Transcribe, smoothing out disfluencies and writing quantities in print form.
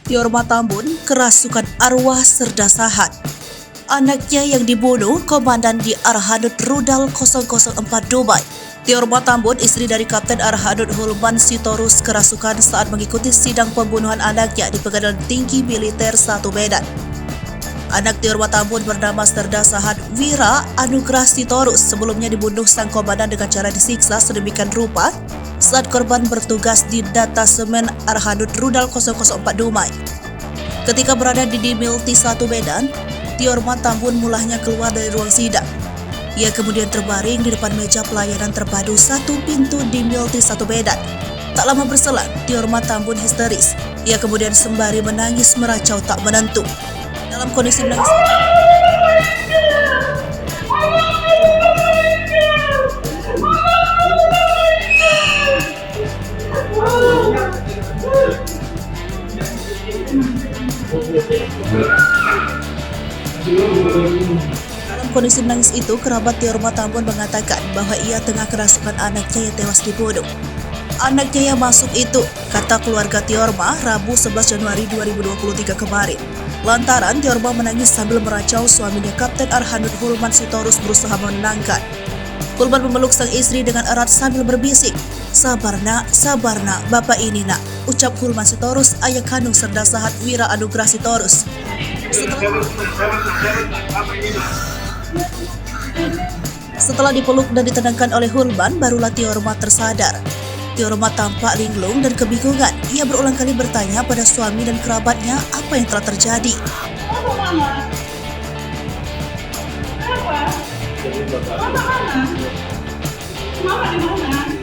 Tiorma Tambun kerasukan arwah Serda Sahat. Anaknya yang dibunuh Komandan di Arhanud Rudal 004 Dubai. Tiorma Tambun, istri dari Kapten Arhanud Hulman Sitorus, kerasukan saat mengikuti sidang pembunuhan anaknya di Pengadilan Tinggi Militer 1 Medan. Anak Tiorma Tambun bernama Serda Sahat Wira Anugrah Sitorus sebelumnya dibunuh sang komandan dengan cara disiksa sedemikian rupa saat korban bertugas di datasemen Arhanud Rudal 004 Dumai. Ketika berada di Dimilti 1 Medan, Tiorma Tambun mulanya keluar dari ruang sidang. Ia kemudian terbaring di depan meja pelayanan terpadu 1 pintu Dimilti 1 Medan. Tak lama berselang, Tiorma Tambun histeris. Ia kemudian sembari menangis meracau tak menentu. Dalam kondisi menangis, itu, kerabat Tiorma Tambun mengatakan bahwa ia tengah kerasukan anaknya yang tewas dibunuh. Anaknya yang masuk itu, kata keluarga Tiorma, Rabu 11 Januari 2023 kemarin. Lantaran Tiorma menangis sambil meracau suaminya Kapten Arhanud Hulman Sitorus berusaha menenangkan. Hulman memeluk sang istri dengan erat sambil berbisik, sabar nak, bapak ini nak, ucap Hulman Sitorus, ayah kandung Serda Sahat Wira Anugrah Sitorus. Setelah dipeluk dan ditenangkan oleh Hulman, barulah Tiorma tersadar. Tiorma tampak linglung dan kebingungan. Ia berulang kali bertanya pada suami dan kerabatnya apa yang telah terjadi. Apa mama? Kenapa? Mama mana? Mama di mana?